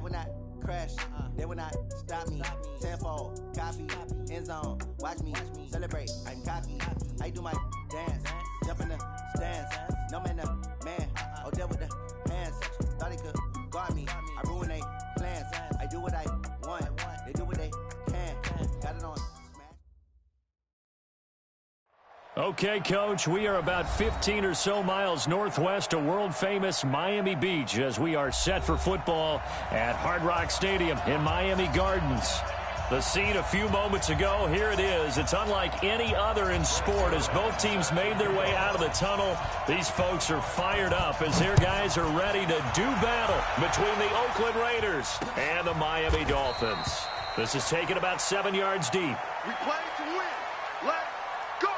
will not crash. They will not stop me. Tenfold, copy, end zone. Watch me celebrate. I'm cocky. I do my dance. Jump in the stands. No man, the man. Oh, there with the hands. Thought he could guard me. I ruin they plans. I do what I want. They do what they can. Got it on. Okay, Coach, we are about 15 or so miles northwest of world-famous Miami Beach as we are set for football at Hard Rock Stadium in Miami Gardens. The scene a few moments ago, here it is. It's unlike any other in sport as both teams made their way out of the tunnel. These folks are fired up as their guys are ready to do battle between the Oakland Raiders and the Miami Dolphins. This is taken about 7 yards deep. We play to win. Let's go!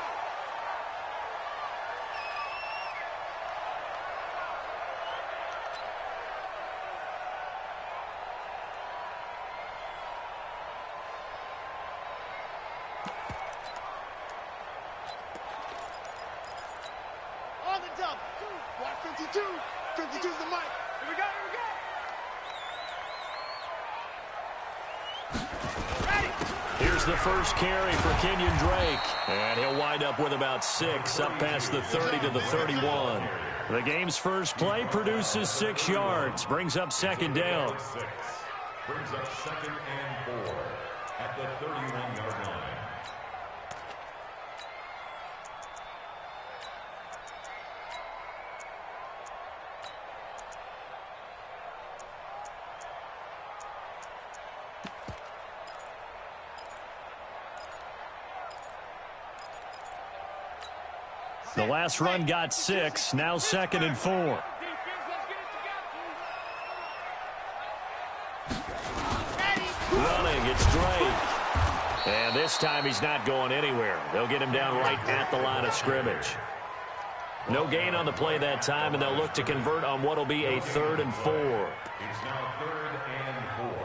On the jump. Watch 52. 52's the mic. Here we go, Here's the first carry for Kenyon Drake. And he'll wind up with about 6, up past the 30 to the 31. The game's first play produces 6 yards, brings up second down. Brings up 2nd and 4 at the 31-yard line. The last run got 6, now 2nd and 4. Running, it's Drake. And this time he's not going anywhere. They'll get him down right at the line of scrimmage. No gain on the play that time, and they'll look to convert on what will be a 3rd and 4. It's now 3rd and 4.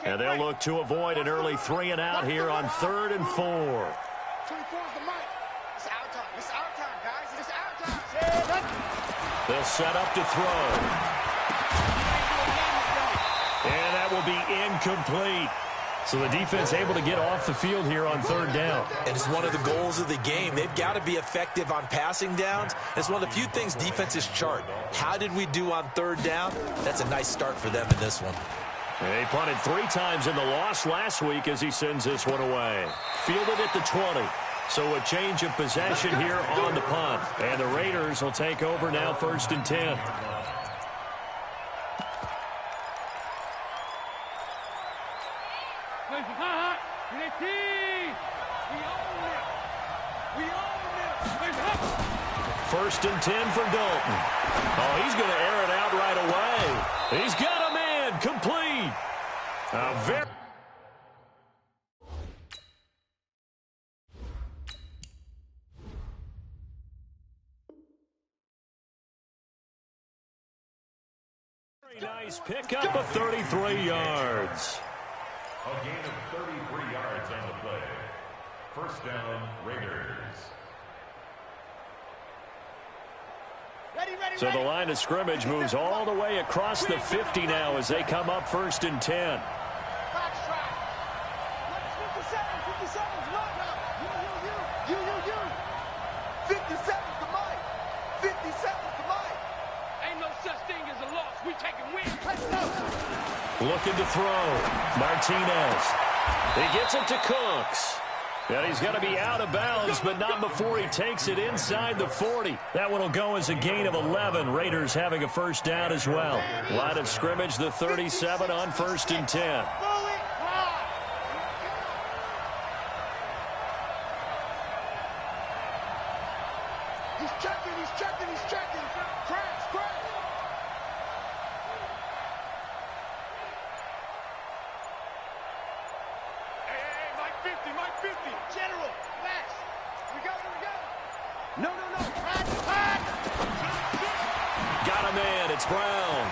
And they'll look to avoid an early 3 and out here on 3rd and 4. 24 is the mic. It's our time. It's our time, guys. It's our time. They'll set up to throw. And that will be incomplete. So the defense able to get off the field here on 3rd down. And it's one of the goals of the game. They've got to be effective on passing downs. It's one of the few things defenses chart. How did we do on 3rd down? That's a nice start for them in this one. He punted 3 times in the loss last week as he sends this one away. Fielded at the 20. So a change of possession here on the punt. And the Raiders will take over now 1st and 10. First and 10 for Dalton. Oh, he's going to air it out right away. He's got a man complete. A very nice pickup of 33 yards. A gain of 33 yards on the play. 1st down, Raiders. So the line of scrimmage moves all the way across the 50 now as they come up 1st and 10. Looking to throw. Martinez. He gets it to Cooks. And he's going to be out of bounds, but not before he takes it inside the 40. That one will go as a gain of 11. Raiders having a 1st down as well. Line of scrimmage, the 37 on 1st and 10. He's checking. Crash. Mike 50. General, flash. We go. No. Got it's Brown.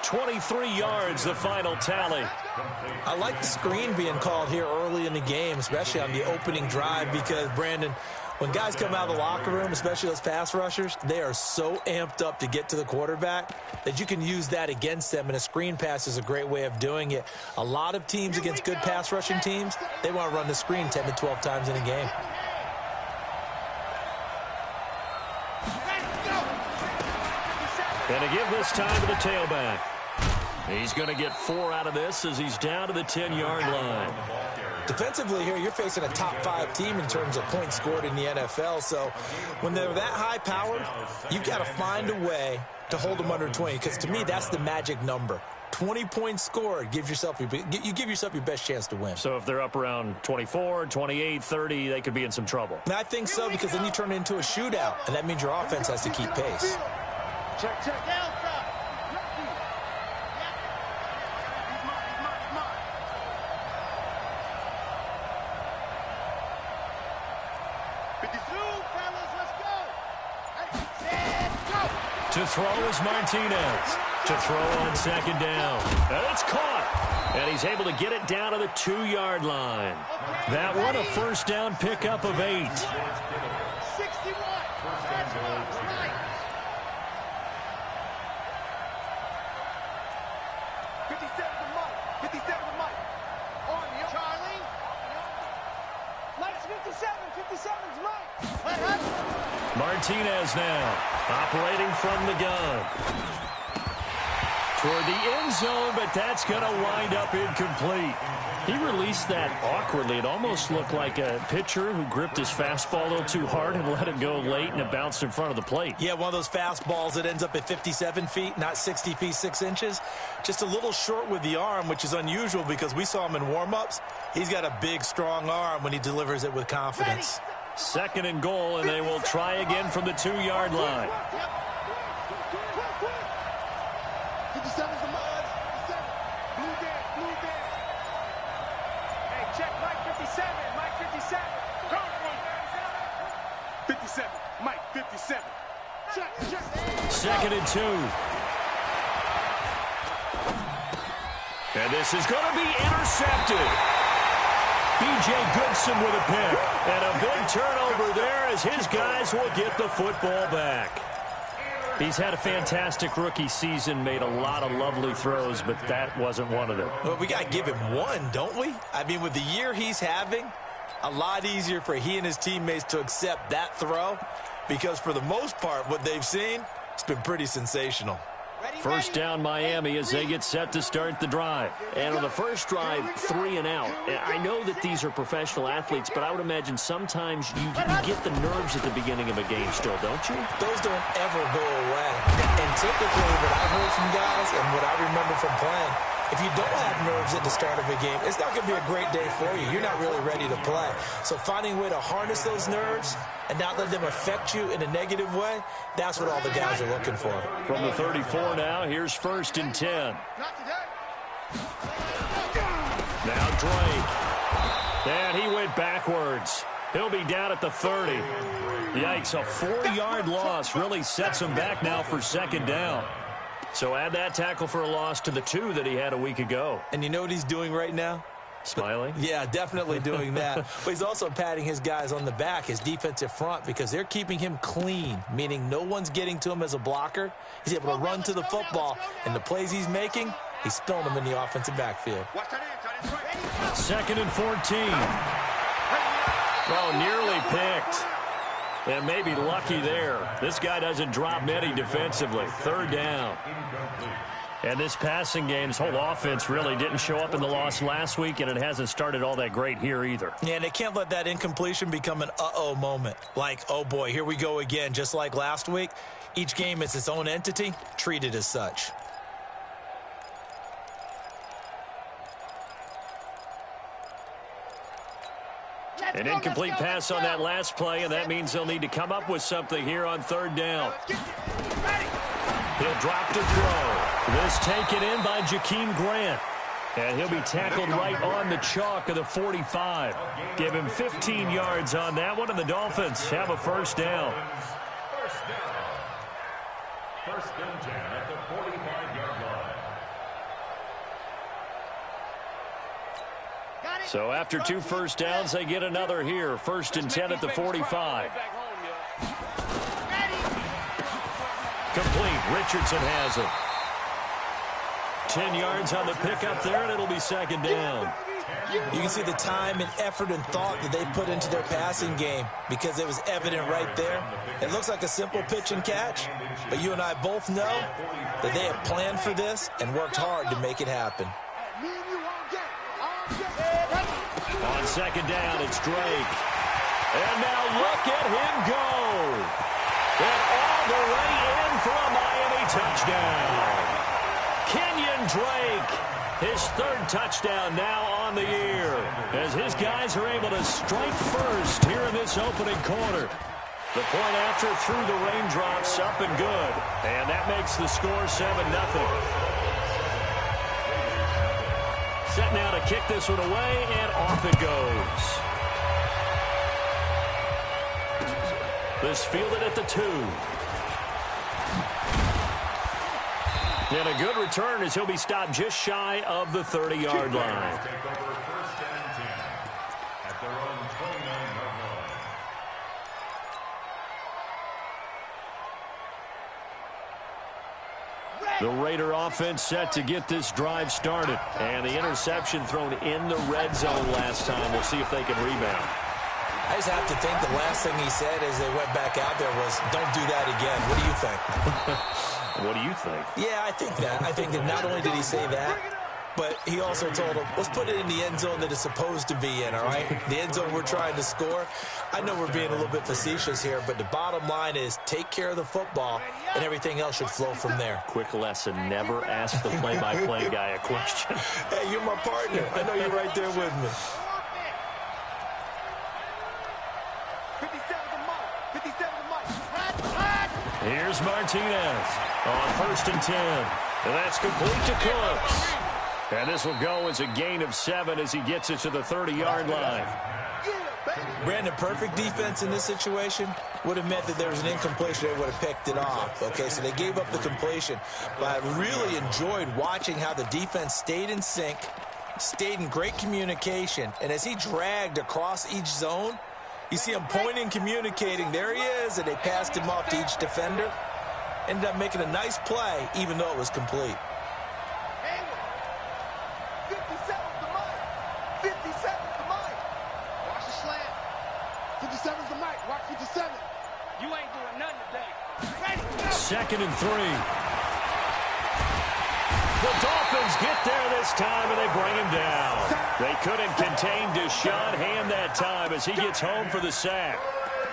23 yards, the final tally. I like the screen being called here early in the game, especially on the opening drive, because, Brandon, when guys come out of the locker room, especially those pass rushers, they are so amped up to get to the quarterback that you can use that against them, and a screen pass is a great way of doing it. A lot of teams against good pass rushing teams, they want to run the screen 10 to 12 times in a game. And to give this time to the tailback. He's going to get 4 out of this as he's down to the 10-yard line. Defensively here, you're facing a top-5 team in terms of points scored in the NFL. So when they're that high-powered, you've got to find a way to hold them under 20. Because to me, that's the magic number. 20 points scored, you give yourself your best chance to win. So if they're up around 24, 28, 30, they could be in some trouble. And I think so, because then you turn it into a shootout, and that means your offense has to keep pace. Check, check. Down, stop. To throw is Martinez. To throw on second down. And it's caught. And he's able to get it down to the 2-yard line. That one a first down pickup of 8. 61. That's right. 57 to Mike. 57 to Mike. On you. Charlie. Mike's 57. 57's Mike. Martinez now operating from the gun. Toward the end zone, but that's going to wind up incomplete. He released that awkwardly. It almost looked like a pitcher who gripped his fastball a little too hard and let it go late, and it bounced in front of the plate. Yeah, one of those fastballs that ends up at 57 feet, not 60 feet, 6 inches. Just a little short with the arm, which is unusual because we saw him in warm-ups. He's got a big, strong arm when he delivers it with confidence. Second and goal, and they will try again from the 2-yard line. 57's the Mike. 57. Blue Dan. Hey, check Mike 57. Mike 57. Go. 57. Mike 57. Check. Second and 2. And this is going to be intercepted. B.J. Goodson with a pick. And a big turnover there as his guys will get the football back. He's had a fantastic rookie season, made a lot of lovely throws, but that wasn't one of them. Well, we got to give him one, don't we? I mean, with the year he's having, a lot easier for he and his teammates to accept that throw, because for the most part, what they've seen, it's been pretty sensational. First down Miami as they get set to start the drive. And on the first drive, 3 and out. I know that these are professional athletes, but I would imagine sometimes you get the nerves at the beginning of a game still, don't you? Those don't ever go away. And typically what I've heard from guys and what I remember from playing, if you don't have nerves at the start of a game, it's not going to be a great day for you. You're not really ready to play. So finding a way to harness those nerves and not let them affect you in a negative way, that's what all the guys are looking for. From the 34 now, here's 1st and 10. Now Drake. And he went backwards. He'll be down at the 30. Yikes, a 4-yard loss really sets him back now for 2nd down. So add that tackle for a loss to the 2 that he had a week ago. And you know what he's doing right now? Smiling? Yeah, definitely doing that. But he's also patting his guys on the back, his defensive front, because they're keeping him clean, meaning no one's getting to him as a blocker. He's able to run to the football, and the plays he's making, he's spilling them in the offensive backfield. 2nd and 14. Oh, nearly picked. And maybe lucky there. This guy doesn't drop many defensively. 3rd down. And this passing game's whole offense really didn't show up in the loss last week, and it hasn't started all that great here either. Yeah, and they can't let that incompletion become an uh-oh moment. Like, oh boy, here we go again, just like last week. Each game is its own entity, treated as such. An incomplete pass on that last play, and that means they'll need to come up with something here on 3rd down. He'll drop to throw. This taken in by Jakeem Grant. And he'll be tackled right on the chalk of the 45. Give him 15 yards on that one, and the Dolphins have a 1st down. First and 10 at the 45-yard line. So after 2 first downs, they get another here. First and 10 at the 45. Complete. Richardson has it. 10 yards on the pickup there, and it'll be second down. You can see the time and effort and thought that they put into their passing game because it was evident right there. It looks like a simple pitch and catch, but you and I both know that they have planned for this and worked hard to make it happen. On second down, it's Drake. And now look at him go. And all the way in for a Miami touchdown. Kenyon Drake, his 3rd touchdown now on the year, as his guys are able to strike first here in this opening quarter. The point after through the raindrops, up and good. And that makes the score 7-0. Set now to kick this one away, and off it goes. This fielded at the 2. And a good return as he'll be stopped just shy of the 30-yard line. Take over first and 10 at their own 29-yard line. The Raider offense set to get this drive started. And the interception thrown in the red zone last time. We'll see if they can rebound. I just have to think the last thing he said as they went back out there was, don't do that again. What do you think? What do you think? Yeah, I think that. I think that not only did he say that, but he also told them, let's put it in the end zone that it's supposed to be in, all right? The end zone we're trying to score. I know we're being a little bit facetious here, but the bottom line is take care of the football, and everything else should flow from there. Quick lesson, never ask the play-by-play guy a question. Hey, you're my partner. I know you're right there with me. Here's Martinez on first and 10. And that's complete to Cooks. And this will go as a gain of 7 as he gets it to the 30-yard line. Brandon, perfect defense in this situation would have meant that there was an incompletion. They would have picked it off. Okay, so they gave up the completion. But I really enjoyed watching how the defense stayed in sync, stayed in great communication. And as he dragged across each zone, you see him pointing, communicating. There he is, and they passed him off to each defender. Ended up making a nice play, even though it was complete. 57's the mic. 57's the mic. Watch the slant. 57's the mic. Watch 57. You ain't doing nothing today. Ready, go. Second and 3. The Dolphins get there this time, and they bring him down. They couldn't contain Deshaun Hand that time as he gets home for the sack.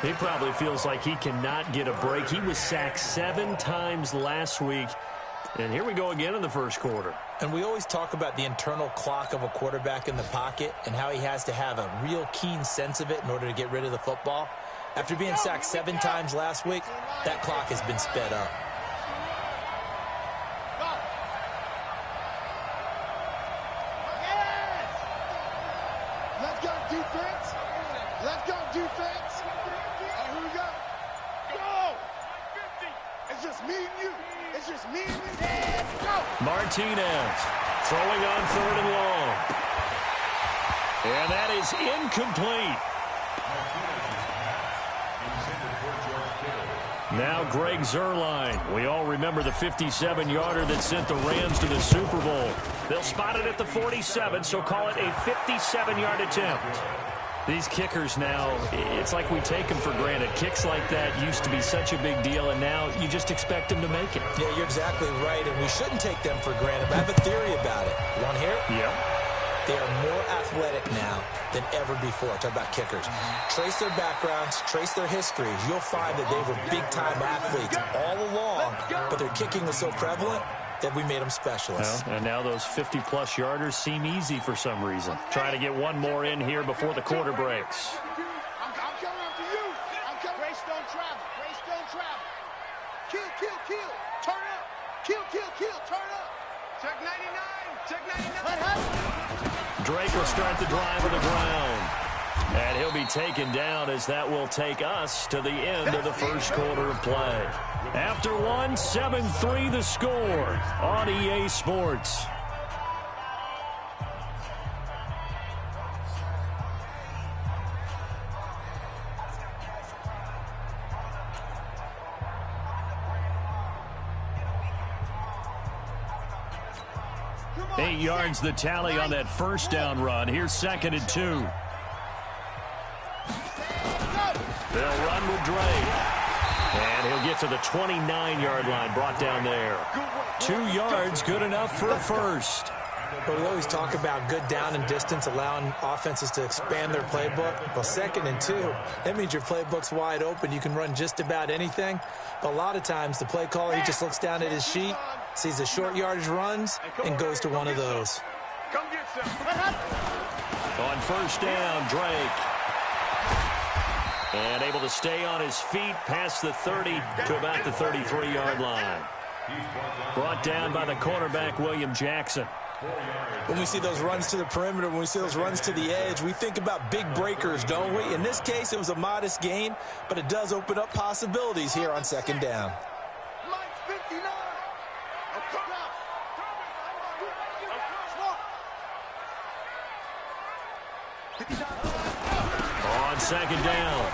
He probably feels like he cannot get a break. He was sacked 7 times last week. And here we go again in the first quarter. And we always talk about the internal clock of a quarterback in the pocket and how he has to have a real keen sense of it in order to get rid of the football. After being sacked 7 times last week, that clock has been sped up. Let's go, defense. Let's go, defense. Here we go. Go. It's just me and you. It's just me and you. Let's go. Martinez throwing on 3rd and long. And that is incomplete. Now Greg Zuerlein. We all remember the 57-yarder that sent the Rams to the Super Bowl. They'll spot it at the 47, so call it a 57-yard attempt. These kickers now, it's like we take them for granted. Kicks like that used to be such a big deal, and now you just expect them to make it. Yeah, you're exactly right, and we shouldn't take them for granted, but I have a theory about it. You want to hear it? Yeah. They are more athletic now than ever before. Talk about kickers. Trace their backgrounds, trace their histories. You'll find that they were big-time athletes all along, but their kicking was so prevalent that we made them specialists. Well, and now those 50-plus yarders seem easy for some reason. Try to get one more in here before the quarter breaks. I'm coming up to you. I'm coming. Grace don't travel. Grace don't travel. Kill, kill, kill. Turn up. Kill, kill, kill. Turn up. Check 99. Check 99. What happened? Drake will start the drive on the ground. And he'll be taken down as that will take us to the end of the first quarter of play. After one, 7-3 the score on EA Sports. Come on, 8 yards the tally on that first down run. Here's 2nd and 2. They'll run with Drake. And he'll get to the 29-yard line, brought down there. 2 yards, good enough for a first. But we always talk about good down and distance, allowing offenses to expand their playbook. Well, 2nd and 2, that means your playbook's wide open. You can run just about anything. But a lot of times, the play caller, he just looks down at his sheet, sees the short yardage runs, and goes to one of those. Come get some. On first down, Drake. And able to stay on his feet past the 30 to about the 33-yard line. Brought down by the cornerback, William Jackson. When we see those runs to the perimeter, when we see those runs to the edge, we think about big breakers, don't we? In this case, it was a modest gain, but it does open up possibilities here on 2nd down. Mike's 59. On 2nd down,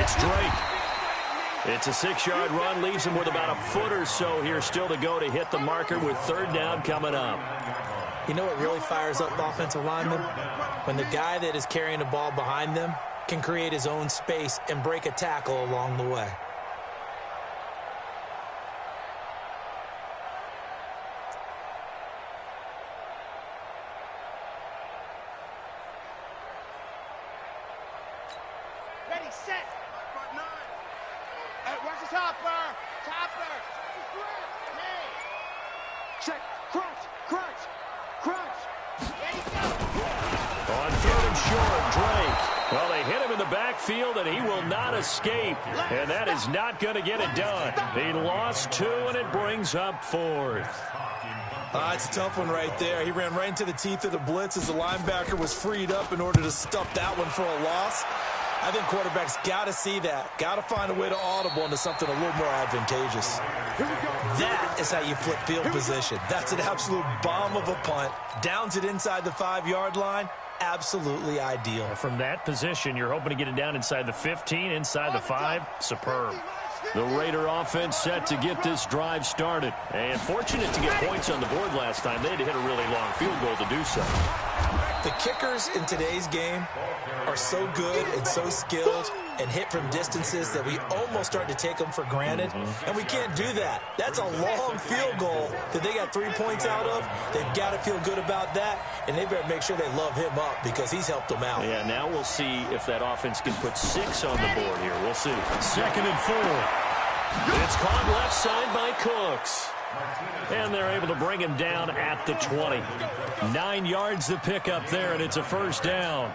it's Drake. It's a 6-yard run, leaves him with about a foot or so here still to go to hit the marker with 3rd down coming up. You know what really fires up offensive linemen? When the guy that is carrying the ball behind them can create his own space and break a tackle along the way. Ready, set. Hey, watch the topper. Topper. Hey. Check. Crunch. Crunch. Crunch. Ready, go. On 3rd and short, Drake. Well, they hit him in the backfield, and he will not escape. And that is not going to get it done. He lost 2, and it brings up 4th. It's a tough one right there. He ran right into the teeth of the blitz as the linebacker was freed up in order to stuff that one for a loss. I think quarterbacks got to see that. Got to find a way to audible into something a little more advantageous. That is how you flip field position. That's an absolute bomb of a punt. Downs it inside the 5-yard line. Absolutely ideal. From that position, you're hoping to get it down inside the 15, inside the 5. Superb. The Raider offense set to get this drive started. And fortunate to get points on the board last time. They had to hit a really long field goal to do so. The kickers in today's game are so good and so skilled and hit from distances that we almost start to take them for granted, and we can't do that. That's a long field goal that they got 3 points out of. They've got to feel good about that, and they better make sure they love him up because he's helped them out. Yeah, now we'll see if that offense can put 6 on the board here. We'll see. 2nd and 4. It's caught left side by Cooks. And they're able to bring him down at the 20. 9 yards to pick up there, and it's a first down.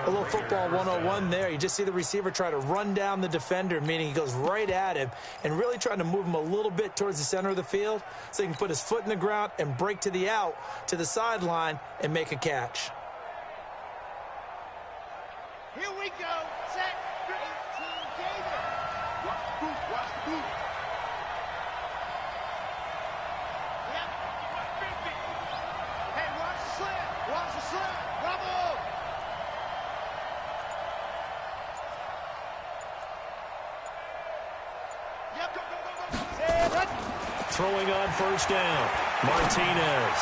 A little football 101 there. You just see the receiver try to run down the defender, meaning he goes right at him and really trying to move him a little bit towards the center of the field so he can put his foot in the ground and break to the out, to the sideline, and make a catch. Here we go. Set. 18 Gator. Watch the boot. Watch the boot. Yep. Hey, watch the slant. Watch the slant. Bravo. Yep. Go, go, go, go, go. Throwing on first down. Martinez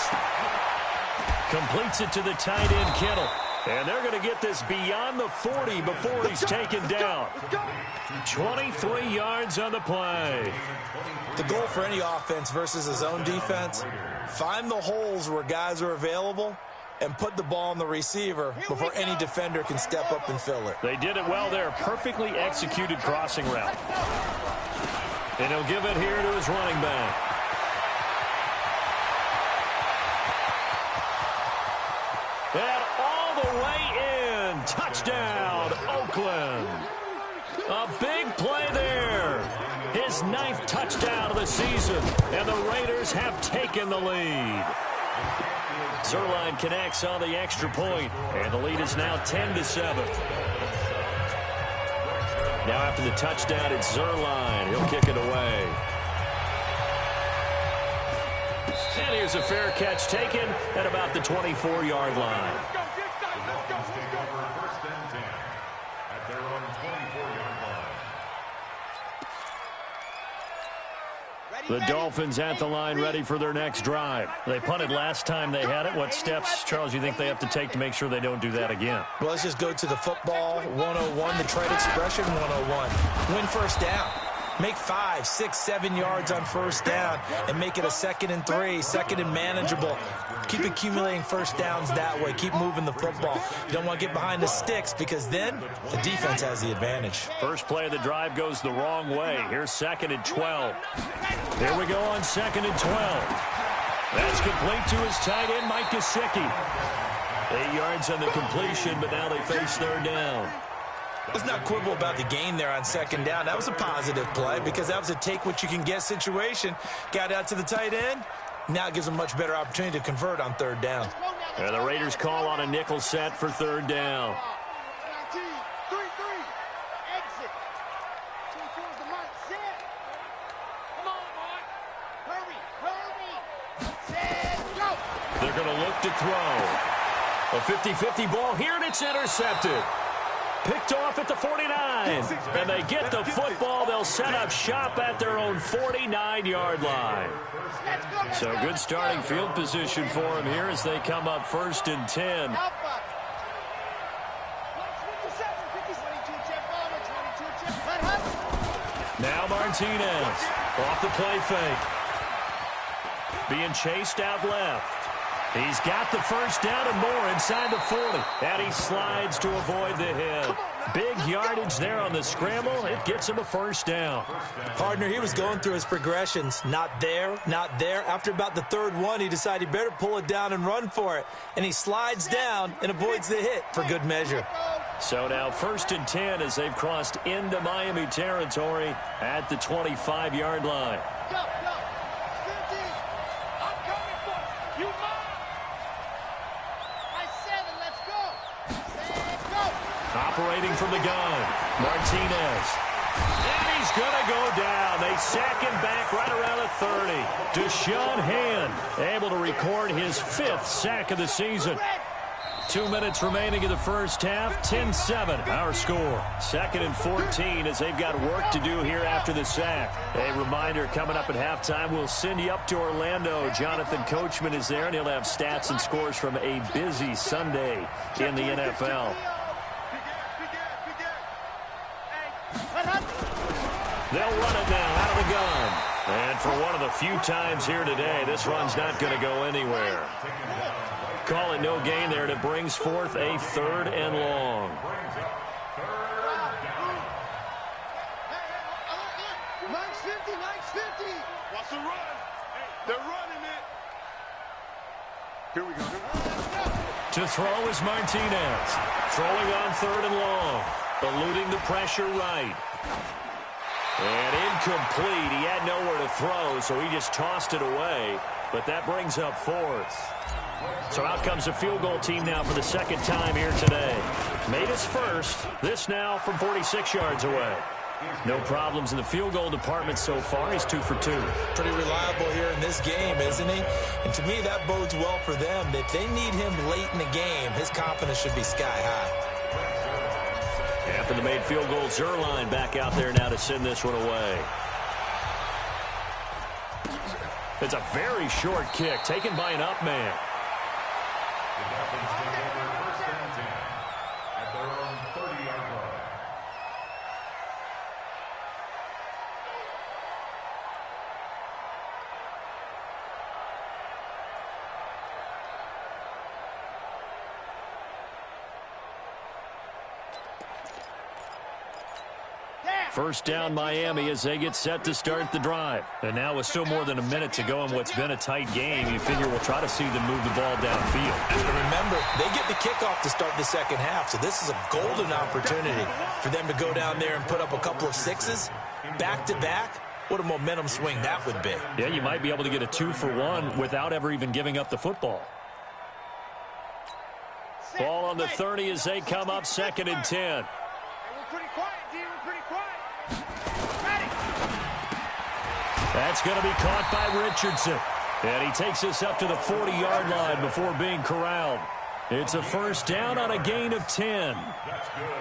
completes it to the tight end, Kittle. And they're going to get this beyond the 40 before he's taken down. 23 yards on the play. The goal for any offense versus his own defense, find the holes where guys are available and put the ball on the receiver before any defender can step up and fill it. They did it well there. Perfectly executed crossing route. And he'll give it here to his running back. And all the way in. Touchdown, Oakland. A big play there. His 9th touchdown of the season. And the Raiders have taken the lead. Zerline connects on the extra point, and the lead is now 10-7. Now after the touchdown, it's Zerline. He'll kick it away. And here's a fair catch taken at about the 24-yard line. First and 10 at their own 24-yard line. The Dolphins at the line ready for their next drive. They punted last time they had it. What steps, Charles, you think they have to take to make sure they don't do that again? Well, let's just go to the football 101, the trade expression 101. Win first down. Make 5, 6, 7 yards on first down and make it a 2nd and 3, 2nd and manageable. Keep accumulating first downs that way. Keep moving the football. You don't want to get behind the sticks because then the defense has the advantage. First play of the drive goes the wrong way. Here's 2nd and 12. Here we go on 2nd and 12. That's complete to his tight end, Mike Gesicki. 8 yards on the completion, but now they face 3rd down. Let's not quibble about the gain there on 2nd down. That was a positive play because that was a take-what-you-can-get situation. Got out to the tight end. Now it gives them a much better opportunity to convert on 3rd down. And the Raiders call on a nickel set for 3rd down. 3-3. Exit. 2-4's the mark. Set. Come on, Mark. Hurry. Set. Go. They're going to look to throw. A 50-50 ball here, and it's intercepted. Picked off at the 49, and they get the football. They'll set up shop at their own 49-yard line. So good starting field position for them here as they come up 1st and 10. Now Martinez off the play fake. Being chased out left. He's got the first down and more inside the 40. And he slides to avoid the hit. Big yardage there on the scramble. It gets him a first down. Partner, he was going through his progressions. Not there, not there. After about the 3rd one, he decided he better pull it down and run for it. And he slides down and avoids the hit for good measure. So now 1st and 10 as they've crossed into Miami territory at the 25-yard line. Go. 15. I'm coming for you. You mine. I 7. Let's go. Set. Go. Operating from the gun, Martinez. And he's going to go down. They sack him back right around the 30. Deshaun Hand able to record his 5th sack of the season. 2 minutes remaining in the first half. 10-7 our score. 2nd and 14 as they've got work to do here after the sack. A reminder, coming up at halftime, we'll send you up to Orlando. Jonathan Coachman is there, and he'll have stats and scores from a busy Sunday in the NFL. They'll run it now out of the gun. And for one of the few times here today, this run's not going to go anywhere. Call it no gain there, and it brings forth a 3rd and long. Mike's 50. Watch the run. They're running it. Here we go. To throw is Martinez. Throwing on 3rd and long. Eluding the pressure right. And incomplete. He had nowhere to throw, so he just tossed it away. But that brings up 4th. So out comes a field goal team now for the 2nd time here today. Made his first. This now from 46 yards away. No problems in the field goal department so far. He's 2 for 2. Pretty reliable here in this game, isn't he? And to me, that bodes well for them. If they need him late in the game, his confidence should be sky high. After the made field goal, Zerline back out there now to send this one away. It's a very short kick taken by an up man. The Dolphins take over 1st and 10 at their own 30-yard line. First down Miami as they get set to start the drive. And now with still more than a minute to go in what's been a tight game, you figure we'll try to see them move the ball downfield. And remember, they get the kickoff to start the 2nd half, so this is a golden opportunity for them to go down there and put up a couple of 6s back-to-back what a momentum swing that would be. Yeah, you might be able to get a 2-for-1 without ever even giving up the football. Ball on the 30 as they come up 2nd and 10. We're pretty quiet, D. We're pretty quiet. Ready. That's going to be caught by Richardson. And he takes us up to the 40-yard line before being corralled. It's a 1st down on a gain of 10.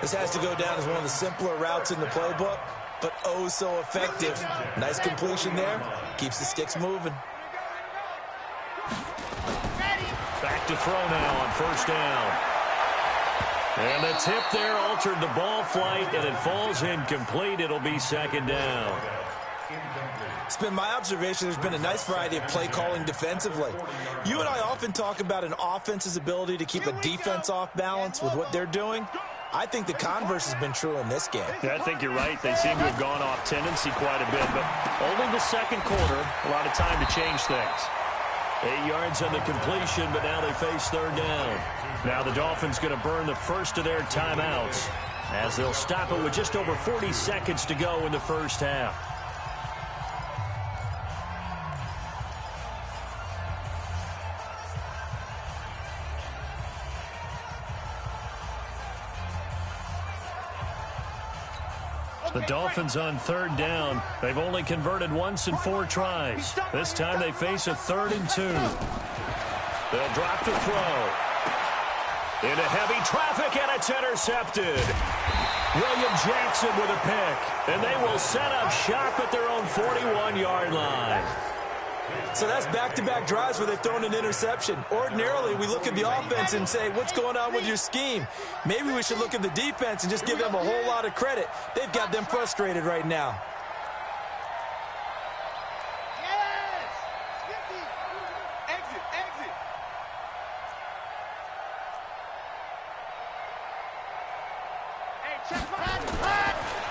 This has to go down as one of the simpler routes in the playbook, but oh so effective. Nice completion there. Keeps the sticks moving. Back to throw now on 1st down. And the tip there altered the ball flight, and it falls incomplete. It'll be 2nd down. It's been my observation there's been a nice variety of play calling defensively. You and I often talk about an offense's ability to keep a defense off balance with what they're doing. I think the converse has been true in this game. Yeah, I think you're right. They seem to have gone off tendency quite a bit, but only the 2nd quarter, a lot of time to change things. 8 yards on the completion, but now they face 3rd down. Now the Dolphins going to burn the first of their timeouts as they'll stop it with just over 40 seconds to go in the 1st half. The Dolphins on 3rd down. They've only converted once in 4 tries. This time they face a 3rd and 2. They'll drop to throw. Into heavy traffic, and it's intercepted. William Jackson with a pick. And they will set up shop at their own 41-yard line. So that's back-to-back drives where they've thrown an interception. Ordinarily, we look at the offense and say, what's going on with your scheme? Maybe we should look at the defense and just give them a whole lot of credit. They've got them frustrated right now. Yes! 50. Exit, exit. Hey, check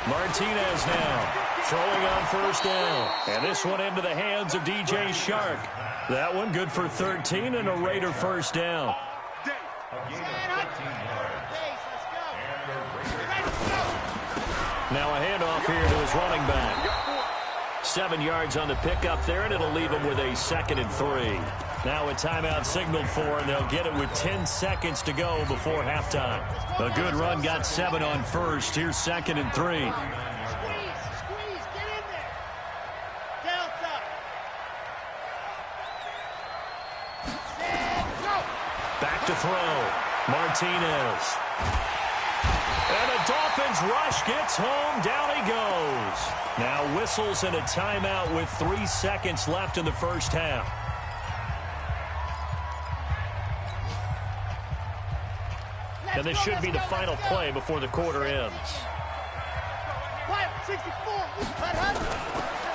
Martinez now throwing on 1st down. And this one into the hands of DJ Shark. That one good for 13 and a Raider 1st down. Now a handoff here to his running back. 7 yards on the pickup there, and it'll leave him with a 2nd and 3. Now a timeout signaled for, and they'll get it with 10 seconds to go before halftime. A good run got 7 on 1st. Here's 2nd and 3. Squeeze, get in there. Delta. Go. Back to throw. Martinez. And the Dolphins rush gets home. Down he goes. Now whistles and a timeout with 3 seconds left in the 1st half. And this should be the final play before the quarter ends.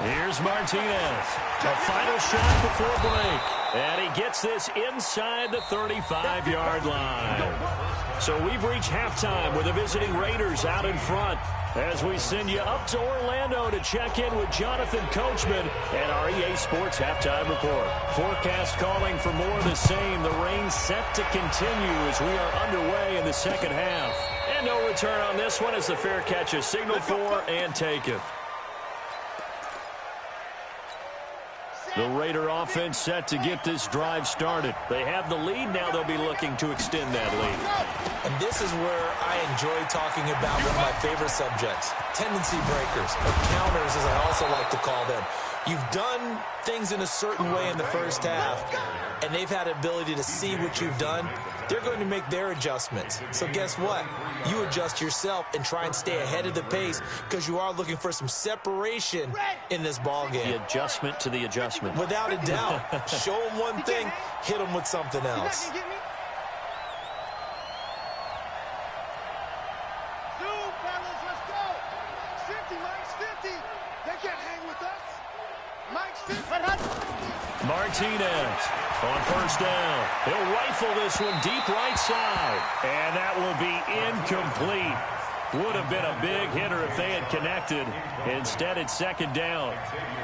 Here's Martinez. A final shot before break. And he gets this inside the 35-yard line. So we've reached halftime with the visiting Raiders out in front as we send you up to Orlando to check in with Jonathan Coachman and our EA Sports Halftime Report. Forecast calling for more of the same. The rain set to continue as we are underway in the 2nd half. And no return on this one as the fair catch is signaled for and taken. The Raider offense set to get this drive started. They have the lead. Now they'll be looking to extend that lead. And this is where I enjoy talking about one of my favorite subjects, tendency breakers, or counters as I also like to call them. You've done things in a certain way in the 1st half, and they've had the ability to see what you've done. They're going to make their adjustments. So guess what? You adjust yourself and try and stay ahead of the pace because you are looking for some separation in this ball game. The adjustment to the adjustment. Without a doubt. Show them one thing, hit them with something else. Martinez on 1st down. He'll rifle this one deep right side. And that will be incomplete. Would have been a big hitter if they had connected. Instead, it's 2nd down.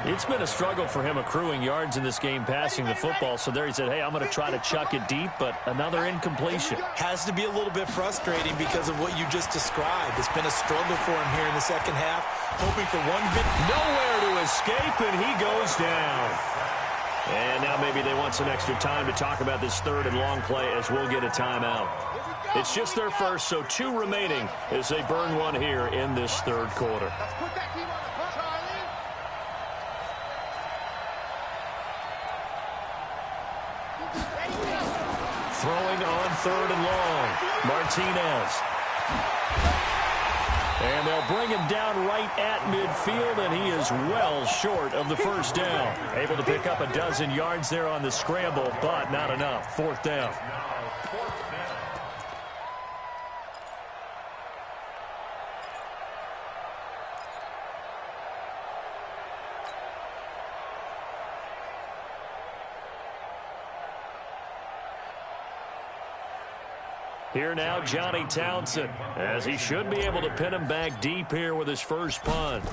It's been a struggle for him accruing yards in this game passing the football. So there he said, hey, I'm going to try to chuck it deep, but another incompletion. Has to be a little bit frustrating because of what you just described. It's been a struggle for him here in the 2nd half, hoping for one big. Nowhere to escape, and he goes down. And now maybe they want some extra time to talk about this third and long play as we'll get a timeout. It's just their first, so 2 remaining as they burn one here in this third quarter. Let's put that team on the front, Charlie. Throwing on third and long. Martinez. And they'll bring him down right at midfield, and he is well short of the first down. Able to pick up a dozen yards there on the scramble, but not enough. 4th down. Here now, Johnny Townsend, as he should be able to pin him back deep here with his first punt.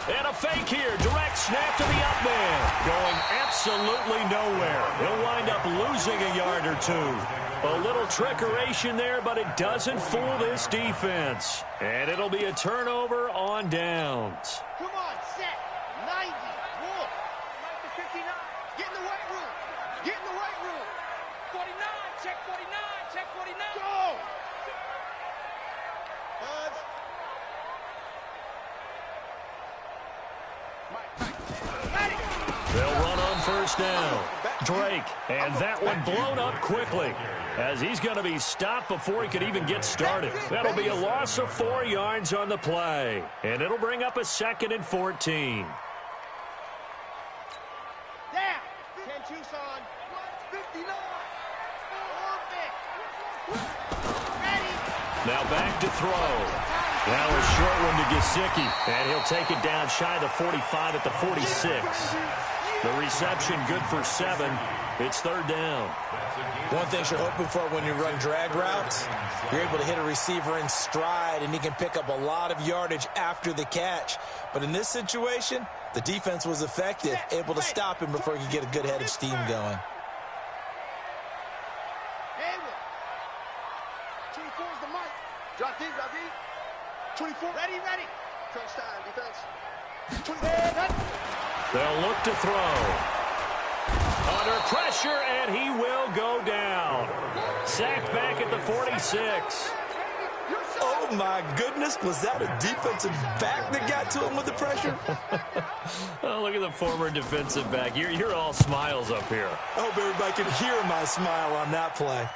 And a fake here. Direct snap to the up man. Going absolutely nowhere. He'll wind up losing a yard or 2. A little trickeration there, but it doesn't fool this defense. And it'll be a turnover on downs. Come on, set. 90. Wolf. 59. Get in the weight room. Get in the weight room. 49. Check 49. Check 49. Go. Buds. They'll run on first down. Drake, and that one blown up quickly as he's going to be stopped before he could even get started. That'll be a loss of 4 yards on the play, and it'll bring up a 2nd and 14. Down. 10 Tucson. 59. Ready. Now back to throw. Now a short one to Gesicki, and he'll take it down shy of the 45 at the 46. The reception good for 7. It's 3rd down. One thing you're hoping for when you run drag routes, you're able to hit a receiver in stride, and he can pick up a lot of yardage after the catch. But in this situation, the defense was effective, able to stop him before he could get a good head of steam going. 24 is the mic. Drop deep, drop deep. 24. Ready, ready. Crunch time, defense. 24. They'll look to throw. Under pressure, and he will go down. Sacked back at the 46. Oh, my goodness. Was that a defensive back that got to him with the pressure? Oh, look at the former defensive back. You're all smiles up here. I hope everybody can hear my smile on that play.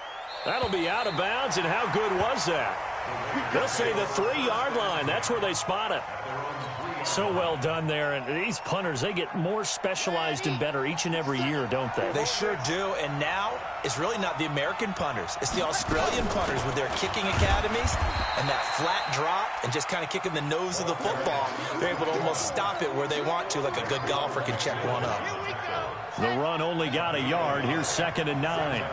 That'll be out of bounds, and how good was that? They'll say the 3-yard line. That's where they spot it. So well done there. And these punters, they get more specialized and better each and every year, don't they? They sure do. And now it's really not the American punters. It's the Australian punters with their kicking academies and that flat drop and just kind of kicking the nose of the football. They're able to almost stop it where they want to, like a good golfer can check one up. The run only got a yard. Here's 2nd and 9.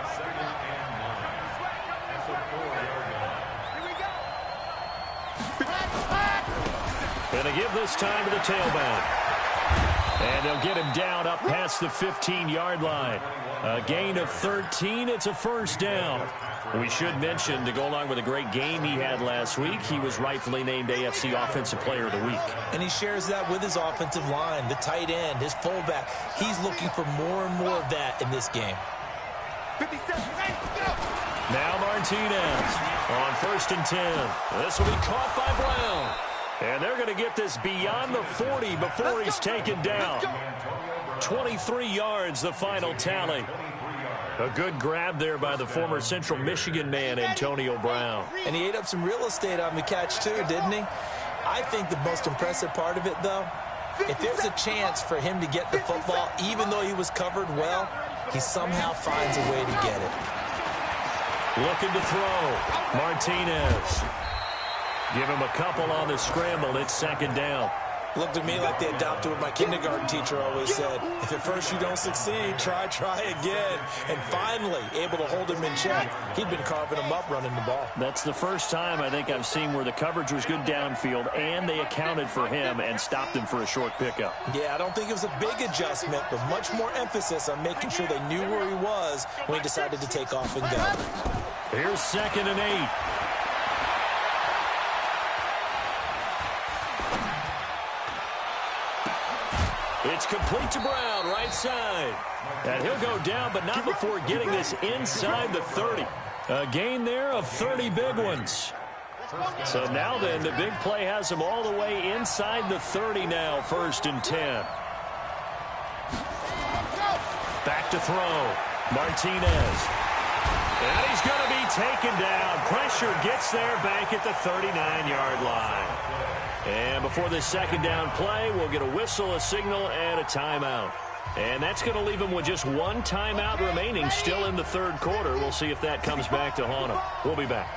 Going to give this time to the tailback. And they'll get him down up past the 15-yard line. A gain of 13. It's a first down. We should mention, to go along with a great game he had last week, he was rightfully named AFC Offensive Player of the Week. And he shares that with his offensive line, the tight end, his fullback. He's looking for more and more of that in this game. 57, ready, go! Now Martinez on 1st and 10. This will be caught by Brown. And they're going to get this beyond the 40 before he's taken down. 23 yards, the final tally. A good grab there by the former Central Michigan man, Antonio Brown. And he ate up some real estate on the catch, too, didn't he? I think the most impressive part of it, though, if there's a chance for him to get the football, even though he was covered well, he somehow finds a way to get it. Looking to throw. Martinez. Give him a couple on the scramble. It's 2nd down. Looked to me like they adopted what my kindergarten teacher always said. If at first you don't succeed, try again. And finally, able to hold him in check. He'd been carving him up running the ball. That's the first time I think I've seen where the coverage was good downfield and they accounted for him and stopped him for a short pickup. Yeah, I don't think it was a big adjustment, but much more emphasis on making sure they knew where he was when he decided to take off and go. Here's 2nd and 8. It's complete to Brown, right side. And he'll go down, but not before getting this inside the 30. A gain there of 30 big ones. So now then, the big play has him all the way inside the 30 now, 1st and 10. Back to throw. Martinez. And he's going to be taken down. Pressure gets there back at the 39-yard line. And before this second down play, we'll get a whistle, a signal, and a timeout. And that's going to leave him with just one timeout remaining still in the third quarter. We'll see if that comes back to haunt him. We'll be back.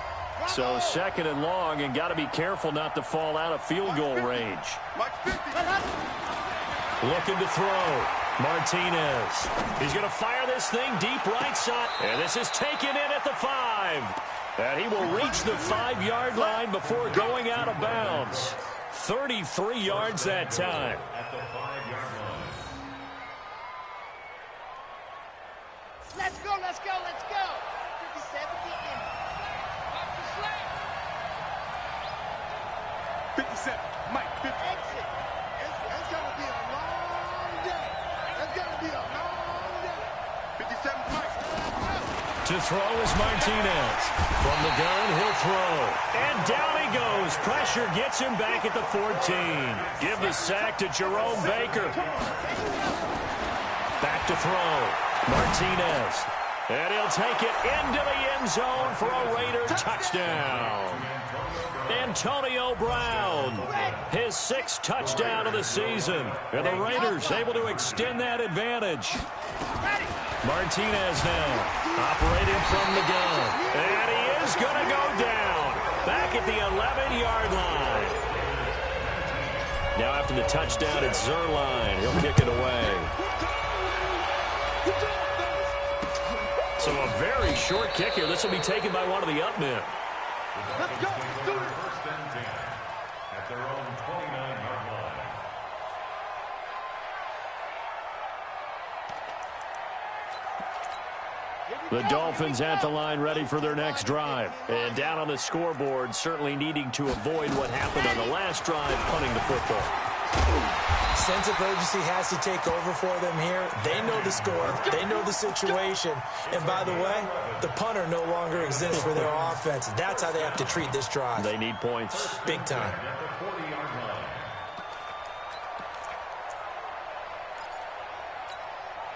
So 2nd and long, and got to be careful not to fall out of field goal range. Looking to throw. Martinez. He's going to fire this thing deep right side. And this is taken in at the 5. And he will reach the 5-yard line before going out of bounds. 33 yards that time. At the 5-yard line. Let's go, let's go, let's go. 57 in. 57. Mike, 50. Exit. It's going to be a long day. It's going to be a long day. 57, Mike. To throw is Martinez. From the gun, he'll throw. And down he goes. Pressure gets him back at the 14. Give the sack to Jerome Baker. Back to throw. Martinez. And he'll take it into the end zone for a Raider touchdown. Antonio Brown, his 6th touchdown of the season. And the Raiders able to extend that advantage. Martinez now, operating from the gun. And he is going to go down, back at the 11-yard line. Now after the touchdown, it's Zerline. He'll kick it away. So a very short kick here. This will be taken by one of the up men. Let's go. Do it. 1st and 10 at their own 29-yard line. The Dolphins at the line, ready for their next drive. And down on the scoreboard, certainly needing to avoid what happened on the last drive, punting the football. Sense of urgency has to take over for them here. They know the score. They know the situation. And by the way, the punter no longer exists for their offense. That's how they have to treat this drive. They need points. Big time. At the 40-yard line.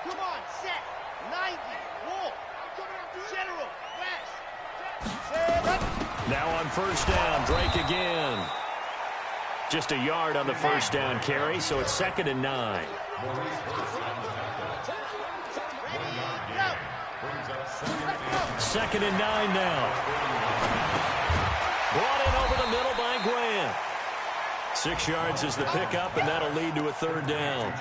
Come on, set. 90. Wolf. General. West. Now on 1st down, Drake again. Just a yard on the 1st down carry, so it's 2nd and 9. 2nd and 9 now. Brought in over the middle by Grant. 6 yards is the pickup, and that'll lead to a 3rd down.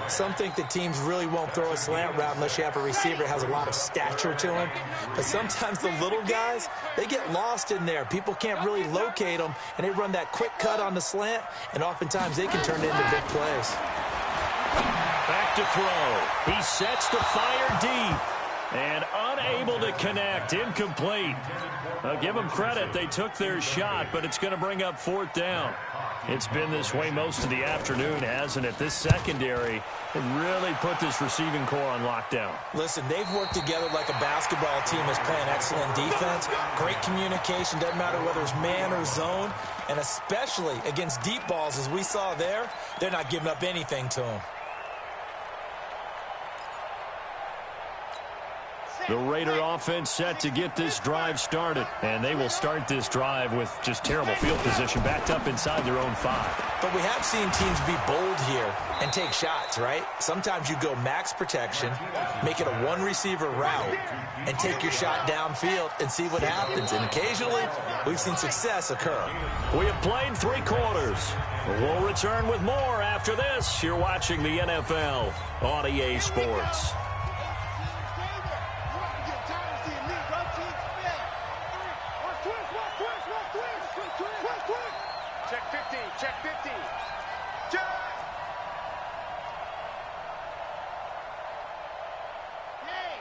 Some think that teams really won't throw a slant route unless you have a receiver that has a lot of stature to him. But sometimes the little guys, they get lost in there. People can't really locate them, and they run that quick cut on the slant, and oftentimes they can turn it into big plays. Back to throw. He sets to fire deep. And unable to connect. Incomplete. I'll give them credit. They took their shot, but it's going to bring up 4th down. It's been this way most of the afternoon, hasn't it? This secondary really put this receiving core on lockdown. Listen, they've worked together like a basketball team is playing excellent defense. Great communication. Doesn't matter whether it's man or zone. And especially against deep balls, as we saw there, they're not giving up anything to them. The Raider offense set to get this drive started. And they will start this drive with just terrible field position, backed up inside their own 5. But we have seen teams be bold here and take shots, right? Sometimes you go max protection, make it a one-receiver route, and take your shot downfield and see what happens. And occasionally, we've seen success occur. We have played 3 quarters. We'll return with more after this. You're watching the NFL on EA Sports. Check 15, check 15. Check! Hey!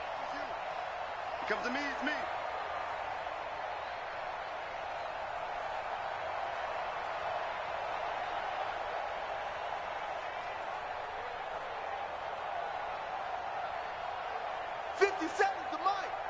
Here comes to me, it's me. 57's the mic.